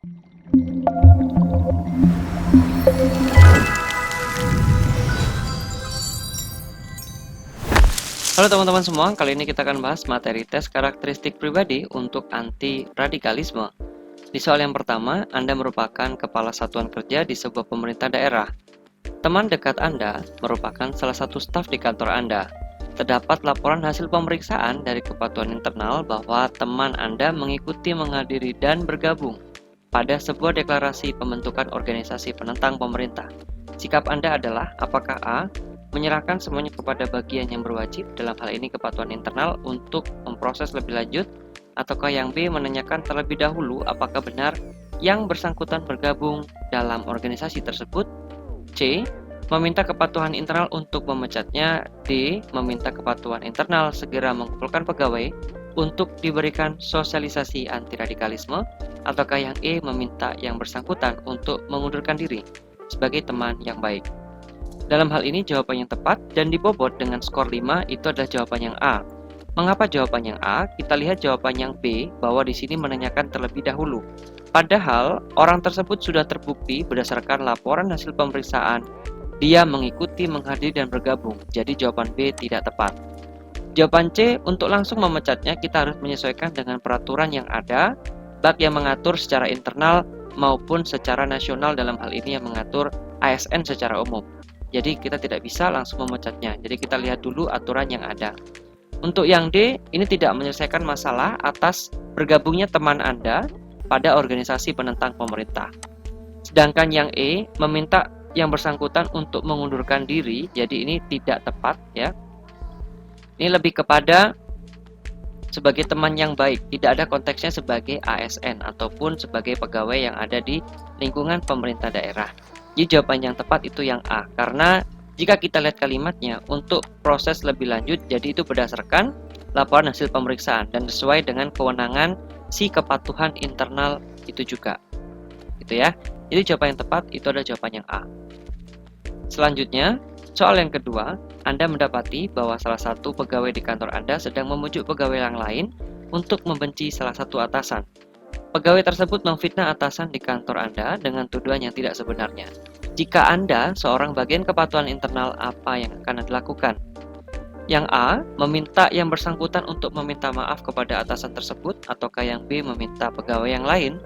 Halo teman-teman semua, kali ini kita akan bahas materi tes karakteristik pribadi untuk anti radikalisme. Di soal yang pertama, Anda merupakan kepala satuan kerja di sebuah pemerintah daerah. Teman dekat Anda merupakan salah satu staf di kantor Anda. Terdapat laporan hasil pemeriksaan dari kepatuhan internal bahwa teman Anda mengikuti, menghadiri, dan bergabung pada sebuah deklarasi pembentukan organisasi penentang pemerintah. Sikap Anda adalah apakah A. Menyerahkan semuanya kepada bagian yang berwajib, dalam hal ini kepatuhan internal, untuk memproses lebih lanjut, ataukah yang B. Menanyakan terlebih dahulu apakah benar yang bersangkutan bergabung dalam organisasi tersebut. C. Meminta kepatuhan internal untuk memecatnya. D. Meminta kepatuhan internal segera mengumpulkan pegawai untuk diberikan sosialisasi anti radikalisme, ataukah yang E. Meminta yang bersangkutan untuk mengundurkan diri sebagai teman yang baik. Dalam hal ini jawaban yang tepat dan dibobot dengan skor 5 itu adalah jawaban yang A. Mengapa jawaban yang A? Kita lihat jawaban yang B, bahwa di sini menanyakan terlebih dahulu. Padahal orang tersebut sudah terbukti berdasarkan laporan hasil pemeriksaan dia mengikuti, menghadiri, dan bergabung. Jadi jawaban B tidak tepat. Jawaban C, untuk langsung memecatnya kita harus menyesuaikan dengan peraturan yang ada, baik yang mengatur secara internal maupun secara nasional, dalam hal ini yang mengatur ASN secara umum. Jadi kita tidak bisa langsung memecatnya. Jadi kita lihat dulu aturan yang ada. Untuk yang D, ini tidak menyelesaikan masalah atas bergabungnya teman Anda pada organisasi penentang pemerintah. Sedangkan yang E, meminta yang bersangkutan untuk mengundurkan diri, jadi ini tidak tepat ya. Ini lebih kepada sebagai teman yang baik, tidak ada konteksnya sebagai ASN ataupun sebagai pegawai yang ada di lingkungan pemerintah daerah. Jadi jawaban yang tepat itu yang A, karena jika kita lihat kalimatnya untuk proses lebih lanjut, jadi itu berdasarkan laporan hasil pemeriksaan dan sesuai dengan kewenangan si kepatuhan internal itu juga, gitu ya. Jadi jawaban yang tepat itu adalah jawaban yang A. Selanjutnya, soal yang kedua, Anda mendapati bahwa salah satu pegawai di kantor Anda sedang memujuk pegawai yang lain untuk membenci salah satu atasan. Pegawai tersebut memfitnah atasan di kantor Anda dengan tuduhan yang tidak sebenarnya. Jika Anda seorang bagian kepatuhan internal, apa yang akan Anda lakukan? Yang A, meminta yang bersangkutan untuk meminta maaf kepada atasan tersebut, ataukah yang B, meminta pegawai yang lain?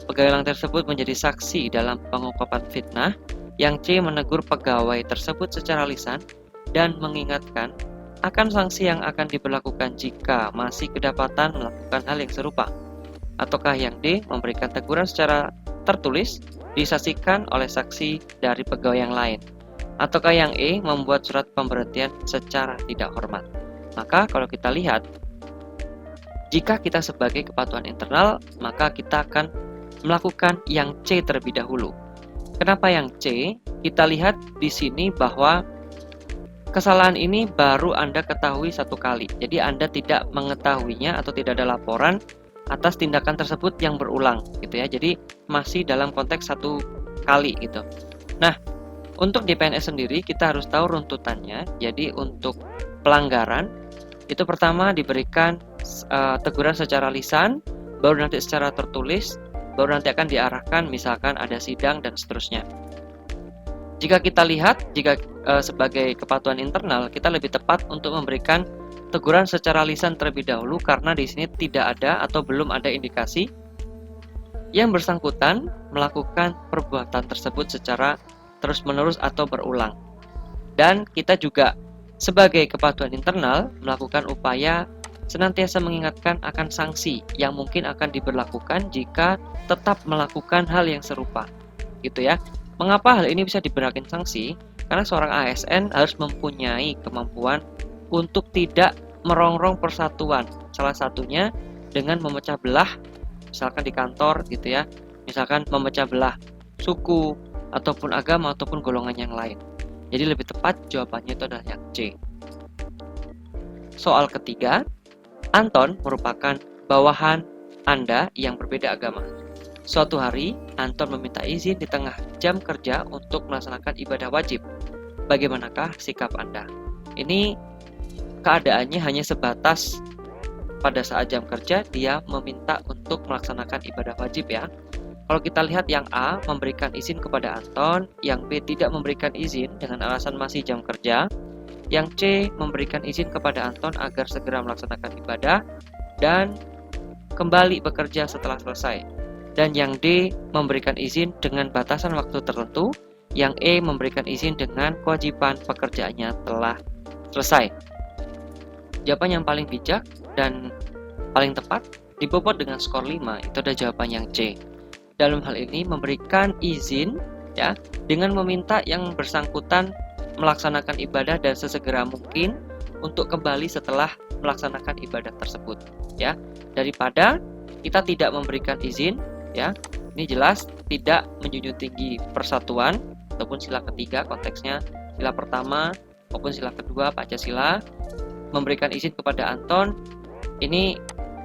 Pegawai yang tersebut menjadi saksi dalam pengungkapan fitnah. Yang C, menegur pegawai tersebut secara lisan dan mengingatkan akan sanksi yang akan diberlakukan jika masih kedapatan melakukan hal yang serupa. Ataukah yang D, memberikan teguran secara tertulis disaksikan oleh saksi dari pegawai yang lain. Ataukah yang E, membuat surat pemberhentian secara tidak hormat. Maka kalau kita lihat, jika kita sebagai kepatuhan internal, maka kita akan melakukan yang C terlebih dahulu. Kenapa yang C? Kita lihat di sini bahwa kesalahan ini baru Anda ketahui satu kali. Jadi Anda tidak mengetahuinya atau tidak ada laporan atas tindakan tersebut yang berulang, gitu ya. Jadi masih dalam konteks satu kali gitu. Nah, untuk di PNS sendiri kita harus tahu runtutannya. Jadi untuk pelanggaran itu pertama diberikan teguran secara lisan, baru nanti secara tertulis, baru nanti akan diarahkan misalkan ada sidang dan seterusnya. Jika kita lihat, sebagai kepatuhan internal, kita lebih tepat untuk memberikan teguran secara lisan terlebih dahulu, karena di sini tidak ada atau belum ada indikasi yang bersangkutan melakukan perbuatan tersebut secara terus-menerus atau berulang. Dan kita juga sebagai kepatuhan internal melakukan upaya senantiasa mengingatkan akan sanksi yang mungkin akan diberlakukan jika tetap melakukan hal yang serupa, gitu ya. Mengapa hal ini bisa diberikan sanksi? Karena seorang ASN harus mempunyai kemampuan untuk tidak merongrong persatuan. Salah satunya dengan memecah belah, misalkan di kantor gitu ya, misalkan memecah belah suku ataupun agama ataupun golongan yang lain. Jadi lebih tepat jawabannya itu adalah yang C. Soal ketiga, Anton merupakan bawahan Anda yang berbeda agama. Suatu hari, Anton meminta izin di tengah jam kerja untuk melaksanakan ibadah wajib. Bagaimanakah sikap Anda? Ini keadaannya hanya sebatas pada saat jam kerja dia meminta untuk melaksanakan ibadah wajib ya. Kalau kita lihat yang A memberikan izin kepada Anton, yang B tidak memberikan izin dengan alasan masih jam kerja, yang C memberikan izin kepada Anton agar segera melaksanakan ibadah dan kembali bekerja setelah selesai. Dan yang D memberikan izin dengan batasan waktu tertentu, yang E memberikan izin dengan kewajiban pekerjaannya telah selesai. Jawaban yang paling bijak dan paling tepat dibobot dengan skor 5 itu ada jawaban yang C. Dalam hal ini memberikan izin ya dengan meminta yang bersangkutan melaksanakan ibadah dan sesegera mungkin untuk kembali setelah melaksanakan ibadah tersebut ya. Daripada kita tidak memberikan izin ya. Ini jelas tidak menjunjung tinggi persatuan ataupun sila ketiga konteksnya sila pertama maupun sila kedua Pancasila. Memberikan izin kepada Anton ini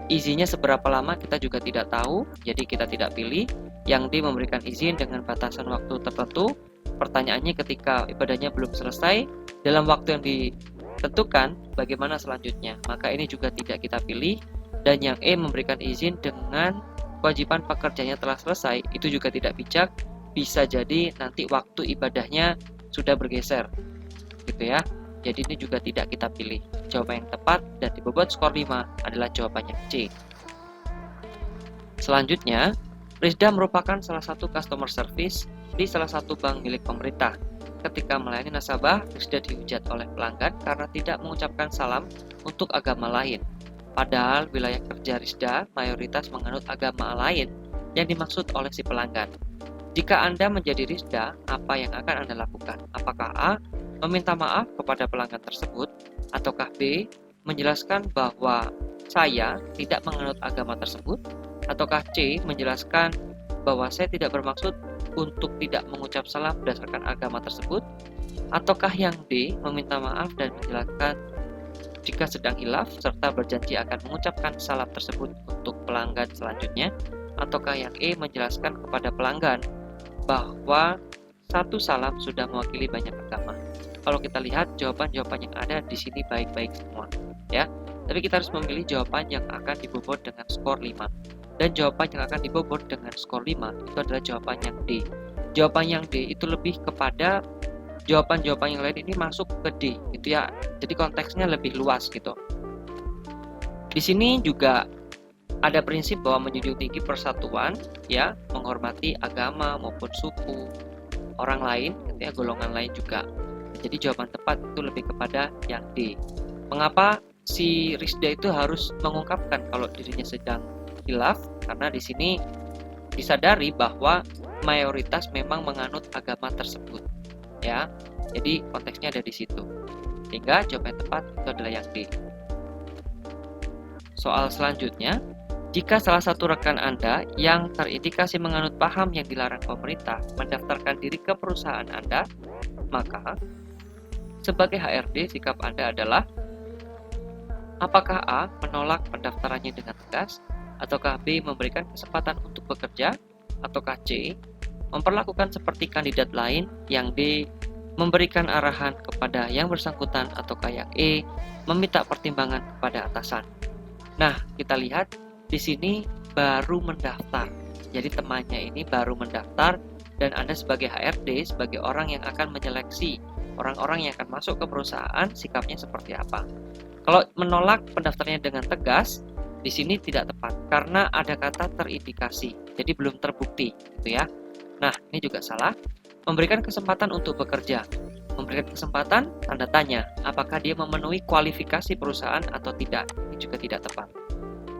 izinnya seberapa lama kita juga tidak tahu, jadi kita tidak pilih. Yang D memberikan izin dengan batasan waktu tertentu. Pertanyaannya ketika ibadahnya belum selesai dalam waktu yang ditentukan, bagaimana selanjutnya? Maka ini juga tidak kita pilih. Dan yang E memberikan izin dengan kewajiban pekerjaannya telah selesai, itu juga tidak bijak. Bisa jadi nanti waktu ibadahnya sudah bergeser, gitu ya. Jadi ini juga tidak kita pilih. Jawaban yang tepat dan dibobot skor 5 adalah jawabannya C. Selanjutnya, Rizda merupakan salah satu customer service di salah satu bank milik pemerintah. Ketika melayani nasabah, Rizda dihujat oleh pelanggan karena tidak mengucapkan salam untuk agama lain. Padahal wilayah kerja Rizda mayoritas menganut agama lain yang dimaksud oleh si pelanggan. Jika Anda menjadi Rizda, apa yang akan Anda lakukan? Apakah A. meminta maaf kepada pelanggan tersebut, ataukah B. menjelaskan bahwa saya tidak menganut agama tersebut, ataukah C. menjelaskan bahwa saya tidak bermaksud untuk tidak mengucap salam berdasarkan agama tersebut, ataukah yang D. meminta maaf dan menjelaskan jika sedang hilaf serta berjanji akan mengucapkan salam tersebut untuk pelanggan selanjutnya, ataukah yang E. menjelaskan kepada pelanggan bahwa satu salam sudah mewakili banyak agama. Kalau kita lihat jawaban-jawaban yang ada di sini baik-baik semua, ya. Tapi kita harus memilih jawaban yang akan dibobot dengan skor 5. Dan jawaban yang akan dibobot dengan skor 5 itu adalah jawaban yang D. Jawaban yang D itu lebih kepada jawaban-jawaban yang lain ini masuk ke D, gitu ya. Jadi konteksnya lebih luas gitu. Di sini juga ada prinsip bahwa menjunjung tinggi persatuan, ya, menghormati agama maupun suku orang lain, gitu ya, golongan lain juga. Jadi jawaban tepat itu lebih kepada yang D. Mengapa si Rizda itu harus mengungkapkan kalau dirinya sedang hilaf? Karena di sini disadari bahwa mayoritas memang menganut agama tersebut, ya. Jadi konteksnya ada di situ. Sehingga jawaban tepat itu adalah yang D. Soal selanjutnya, jika salah satu rekan Anda yang terindikasi menganut paham yang dilarang pemerintah mendaftarkan diri ke perusahaan Anda, maka sebagai HRD, sikap Anda adalah apakah A. menolak pendaftarannya dengan tegas, ataukah B. memberikan kesempatan untuk bekerja, ataukah C. memperlakukan seperti kandidat lain, yang D. memberikan arahan kepada yang bersangkutan, ataukah yang E. meminta pertimbangan kepada atasan. Nah, kita lihat di sini baru mendaftar. Jadi temannya ini baru mendaftar dan Anda sebagai HRD, sebagai orang yang akan menyeleksi orang-orang yang akan masuk ke perusahaan, sikapnya seperti apa. Kalau menolak pendaftarnya dengan tegas, di sini tidak tepat karena ada kata terindikasi, jadi belum terbukti, gitu ya. Nah, ini juga salah. Memberikan kesempatan untuk bekerja. Memberikan kesempatan, tanda tanya, apakah dia memenuhi kualifikasi perusahaan atau tidak. Ini juga tidak tepat.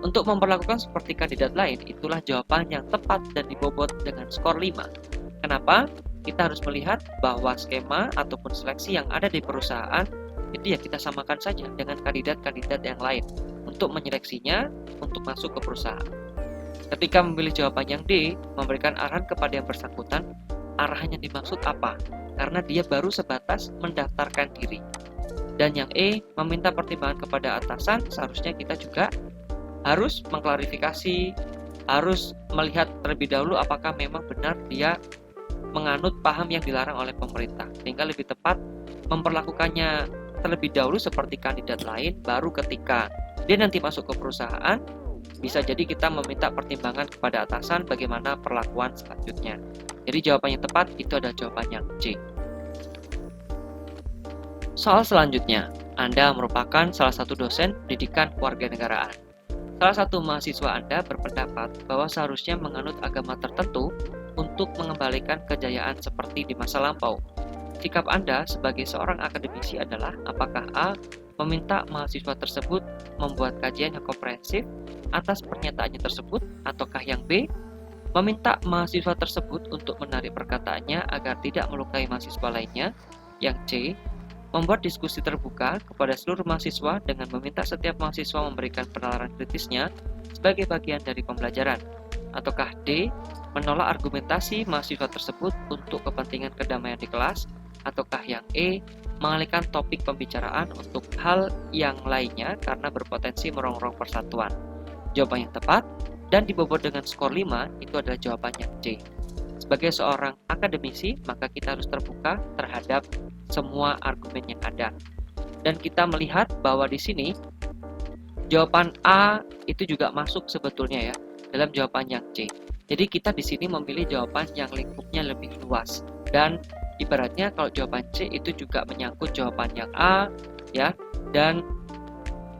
Untuk memperlakukan seperti kandidat lain, itulah jawaban yang tepat dan dibobot dengan skor 5. Kenapa? Kita harus melihat bahwa skema ataupun seleksi yang ada di perusahaan itu ya kita samakan saja dengan kandidat-kandidat yang lain untuk menyeleksinya untuk masuk ke perusahaan. Ketika memilih jawaban yang D, memberikan arahan kepada yang bersangkutan, arahan yang dimaksud apa? Karena dia baru sebatas mendaftarkan diri. Dan yang E, meminta pertimbangan kepada atasan, seharusnya kita juga harus mengklarifikasi, harus melihat terlebih dahulu apakah memang benar dia menganut paham yang dilarang oleh pemerintah, sehingga lebih tepat memperlakukannya terlebih dahulu seperti kandidat lain, baru ketika dia nanti masuk ke perusahaan, Bisa jadi kita meminta pertimbangan kepada atasan bagaimana perlakuan selanjutnya. Jadi jawaban yang tepat itu adalah jawaban yang C. Soal selanjutnya, Anda merupakan salah satu dosen pendidikan kewarganegaraan. Salah satu mahasiswa Anda berpendapat bahwa seharusnya menganut agama tertentu untuk mengembalikan kejayaan seperti di masa lampau. Sikap Anda sebagai seorang akademisi adalah apakah A. meminta mahasiswa tersebut membuat kajian yang komprehensif atas pernyataannya tersebut, ataukah yang B. meminta mahasiswa tersebut untuk menarik perkataannya agar tidak melukai mahasiswa lainnya, yang C. membuat diskusi terbuka kepada seluruh mahasiswa dengan meminta setiap mahasiswa memberikan penalaran kritisnya sebagai bagian dari pembelajaran, ataukah D. menolak argumentasi mahasiswa tersebut untuk kepentingan kedamaian di kelas, ataukah yang E. mengalihkan topik pembicaraan untuk hal yang lainnya karena berpotensi merongrong persatuan. Jawaban yang tepat dan dibobot dengan skor 5 itu adalah jawabannya C. Sebagai seorang akademisi, maka kita harus terbuka terhadap semua argumen yang ada. Dan kita melihat bahwa di sini jawaban A itu juga masuk sebetulnya ya dalam jawaban yang C. Jadi kita di sini memilih jawaban yang lingkupnya lebih luas. Dan ibaratnya kalau jawaban C itu juga menyangkut jawaban yang A ya, dan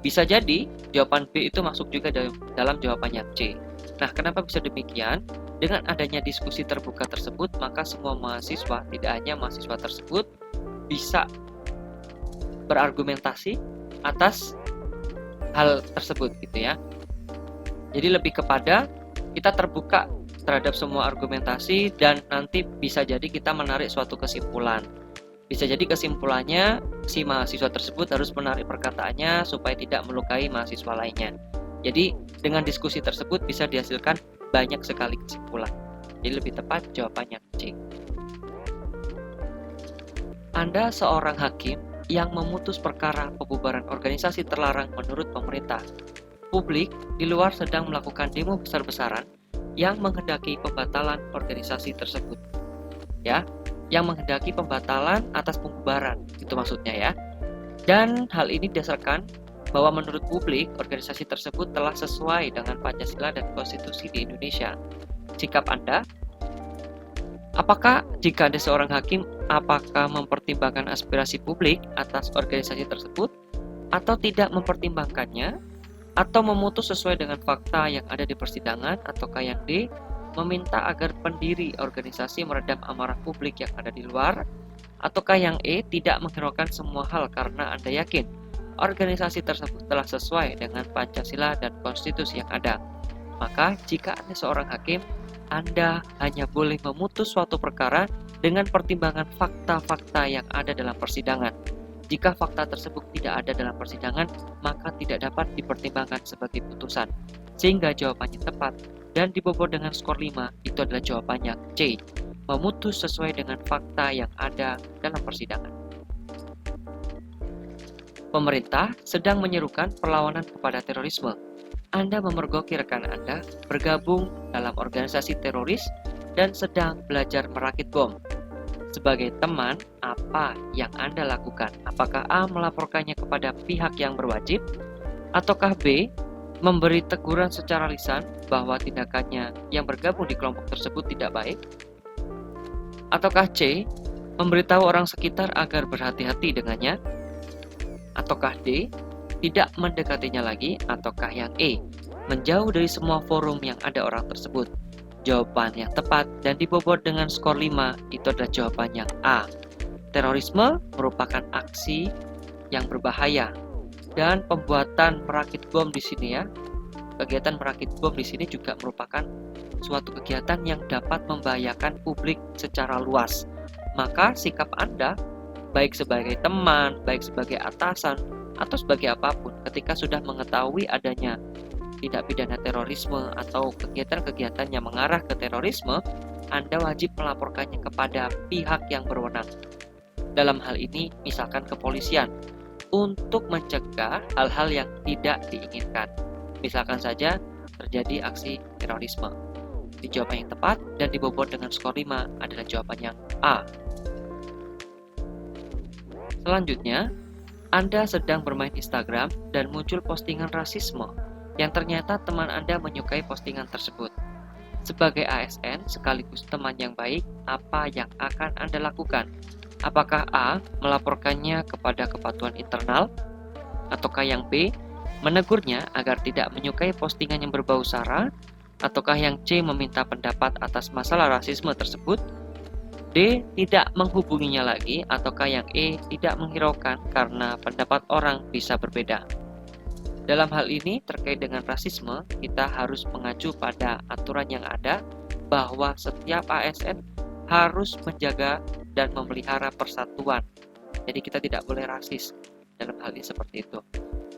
bisa jadi jawaban B itu masuk juga dalam jawaban yang C. Nah, kenapa bisa demikian? Dengan adanya diskusi terbuka tersebut, maka semua mahasiswa, tidak hanya mahasiswa tersebut, bisa berargumentasi atas hal tersebut gitu ya. Jadi lebih kepada kita terbuka terhadap semua argumentasi dan nanti bisa jadi kita menarik suatu kesimpulan. Bisa jadi kesimpulannya si mahasiswa tersebut harus menarik perkataannya supaya tidak melukai mahasiswa lainnya. Jadi dengan diskusi tersebut bisa dihasilkan banyak sekali kesimpulan. Jadi lebih tepat jawabannya C. Anda seorang hakim yang memutus perkara pembubaran organisasi terlarang menurut pemerintah. Publik di luar sedang melakukan demo besar-besaran yang menghendaki pembatalan organisasi tersebut. Ya, yang menghendaki pembatalan atas pembubaran, itu maksudnya ya. Dan hal ini didasarkan bahwa menurut publik organisasi tersebut telah sesuai dengan Pancasila dan konstitusi di Indonesia. Sikap Anda? Apakah jika Anda seorang hakim, apakah mempertimbangkan aspirasi publik atas organisasi tersebut atau tidak mempertimbangkannya, atau memutus sesuai dengan fakta yang ada di persidangan, ataukah yang D, meminta agar pendiri organisasi meredam amarah publik yang ada di luar, ataukah yang E, tidak menghiraukan semua hal karena Anda yakin organisasi tersebut telah sesuai dengan Pancasila dan konstitusi yang ada. Maka jika Anda seorang hakim, Anda hanya boleh memutus suatu perkara dengan pertimbangan fakta-fakta yang ada dalam persidangan. Jika fakta tersebut tidak ada dalam persidangan, maka tidak dapat dipertimbangkan sebagai putusan. Sehingga jawabannya tepat dan dibobot dengan skor 5 itu adalah jawabannya C. Memutus sesuai dengan fakta yang ada dalam persidangan. Pemerintah sedang menyerukan perlawanan kepada terorisme. Anda memergoki rekan Anda bergabung dalam organisasi teroris dan sedang belajar merakit bom. Sebagai teman, apa yang Anda lakukan? Apakah A. melaporkannya kepada pihak yang berwajib? Ataukah B. memberi teguran secara lisan bahwa tindakannya yang bergabung di kelompok tersebut tidak baik? Ataukah C. memberitahu orang sekitar agar berhati-hati dengannya? Ataukah D. tidak mendekatinya lagi? Ataukah yang E. menjauh dari semua forum yang ada orang tersebut? Jawaban yang tepat dan dibobot dengan skor 5 itu adalah jawaban yang A. Terorisme merupakan aksi yang berbahaya dan pembuatan merakit bom di sini ya. Kegiatan merakit bom di sini juga merupakan suatu kegiatan yang dapat membahayakan publik secara luas. Maka sikap Anda baik sebagai teman, baik sebagai atasan atau sebagai apapun ketika sudah mengetahui adanya tindak pidana terorisme atau kegiatan-kegiatan yang mengarah ke terorisme, Anda wajib melaporkannya kepada pihak yang berwenang. Dalam hal ini, misalkan kepolisian, untuk mencegah hal-hal yang tidak diinginkan. Misalkan saja terjadi aksi terorisme. Di jawaban yang tepat dan dibobot dengan skor 5 adalah jawaban yang A. Selanjutnya, Anda sedang bermain Instagram dan muncul postingan rasisme yang ternyata teman Anda menyukai postingan tersebut. Sebagai ASN sekaligus teman yang baik, apa yang akan Anda lakukan? Apakah A. melaporkannya kepada kepatuhan internal? Ataukah yang B. menegurnya agar tidak menyukai postingan yang berbau sara? Ataukah yang C. meminta pendapat atas masalah rasisme tersebut? D. tidak menghubunginya lagi? Ataukah yang E. tidak menghiraukan karena pendapat orang bisa berbeda? Dalam hal ini terkait dengan rasisme, kita harus mengacu pada aturan yang ada bahwa setiap ASN harus menjaga dan memelihara persatuan. Jadi kita tidak boleh rasis dalam hal ini seperti itu.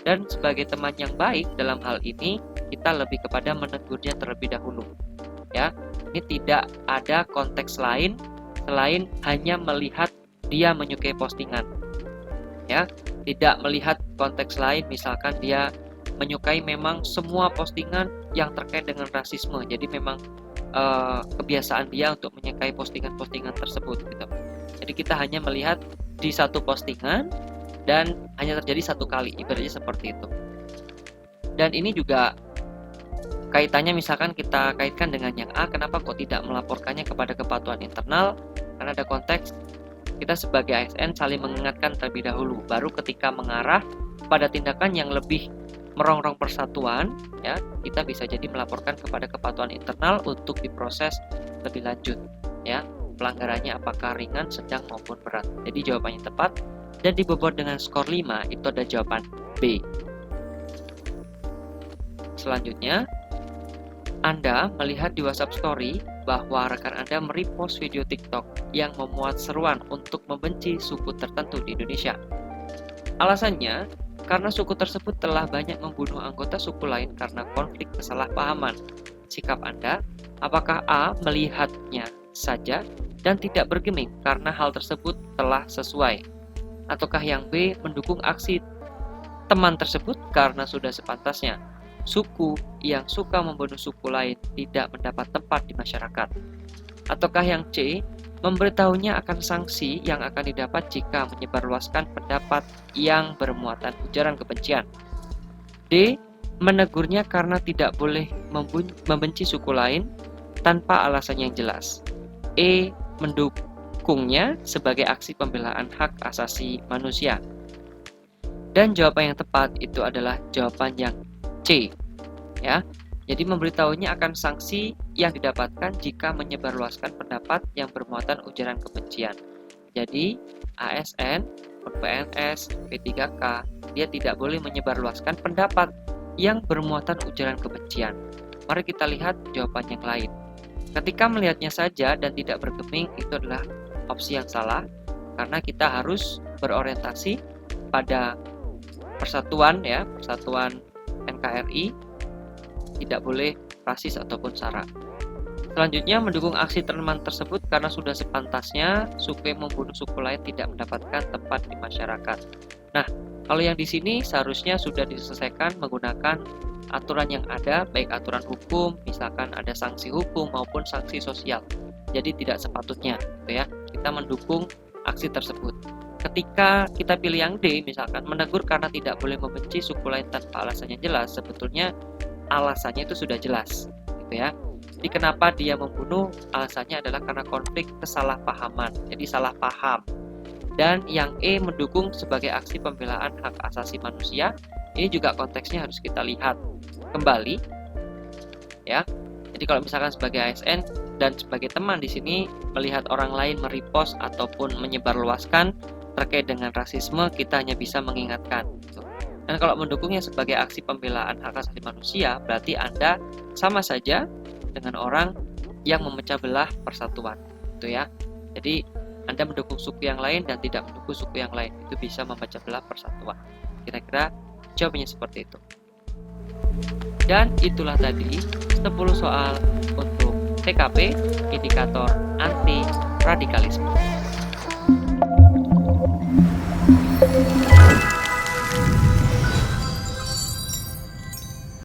Dan sebagai teman yang baik dalam hal ini, kita lebih kepada menegurnya terlebih dahulu. Ya, ini tidak ada konteks lain selain hanya melihat dia menyukai postingan. Ya, tidak melihat konteks lain, misalkan dia menyukai memang semua postingan yang terkait dengan rasisme. Jadi memang kebiasaan dia untuk menyukai postingan-postingan tersebut gitu. Jadi kita hanya melihat di satu postingan dan hanya terjadi satu kali, ibaratnya seperti itu. Dan ini juga kaitannya misalkan kita kaitkan dengan yang A, kenapa kok tidak melaporkannya kepada kepatuhan internal? Karena ada konteks kita sebagai ASN saling mengingatkan terlebih dahulu, baru ketika mengarah pada tindakan yang lebih merongrong persatuan, ya, kita bisa jadi melaporkan kepada kepatuhan internal untuk diproses lebih lanjut, ya, pelanggarannya apakah ringan, sedang maupun berat. Jadi jawabannya tepat dan dibobot dengan skor 5, itu ada jawaban B. Selanjutnya, Anda melihat di WhatsApp Story bahwa rekan Anda merepost video TikTok yang memuat seruan untuk membenci suku tertentu di Indonesia. Alasannya, karena suku tersebut telah banyak membunuh anggota suku lain karena konflik kesalahpahaman. Sikap Anda, apakah A. melihatnya saja dan tidak bergeming karena hal tersebut telah sesuai? Ataukah yang B. mendukung aksi teman tersebut karena sudah sepantasnya? Suku yang suka membunuh suku lain tidak mendapat tempat di masyarakat. Ataukah yang C. memberitahunya akan sanksi yang akan didapat jika menyebarluaskan pendapat yang bermuatan ujaran kebencian. D. menegurnya karena tidak boleh membenci suku lain tanpa alasan yang jelas. E. mendukungnya sebagai aksi pembelaan hak asasi manusia. Dan jawaban yang tepat itu adalah jawaban yang C. Ya. Jadi memberitahunya akan sanksi yang didapatkan jika menyebarluaskan pendapat yang bermuatan ujaran kebencian. Jadi ASN, PNS, P3K, dia tidak boleh menyebarluaskan pendapat yang bermuatan ujaran kebencian. Mari kita lihat jawaban yang lain. Ketika melihatnya saja dan tidak bergeming, itu adalah opsi yang salah, karena kita harus berorientasi pada persatuan, ya, persatuan NKRI. Tidak boleh rasis ataupun sara. Selanjutnya, mendukung aksi teman tersebut karena sudah sepantasnya suku yang membunuh suku lain tidak mendapatkan tempat di masyarakat. Nah, kalau yang di sini seharusnya sudah diselesaikan menggunakan aturan yang ada, baik aturan hukum, misalkan ada sanksi hukum maupun sanksi sosial. Jadi tidak sepatutnya, gitu ya, kita mendukung aksi tersebut. Ketika kita pilih yang D, misalkan menegur karena tidak boleh membenci suku lain tanpa alasan yang jelas, sebetulnya alasannya itu sudah jelas, gitu ya. Jadi kenapa dia membunuh? Alasannya adalah karena konflik kesalahpahaman. Jadi salah paham. Dan yang E, mendukung sebagai aksi pembelaan hak asasi manusia. Ini juga konteksnya harus kita lihat kembali, ya. Jadi kalau misalkan sebagai ASN dan sebagai teman di sini melihat orang lain merepost ataupun menyebarluaskan terkait dengan rasisme, kita hanya bisa mengingatkan. Dan kalau mendukungnya sebagai aksi pembelaan hak asasi manusia, berarti Anda sama saja dengan orang yang memecah belah persatuan, gitu ya. Jadi Anda mendukung suku yang lain dan tidak mendukung suku yang lain, itu bisa memecah belah persatuan. Kira-kira jawabannya seperti itu. Dan itulah tadi 10 soal untuk TKP, indikator anti radikalisme.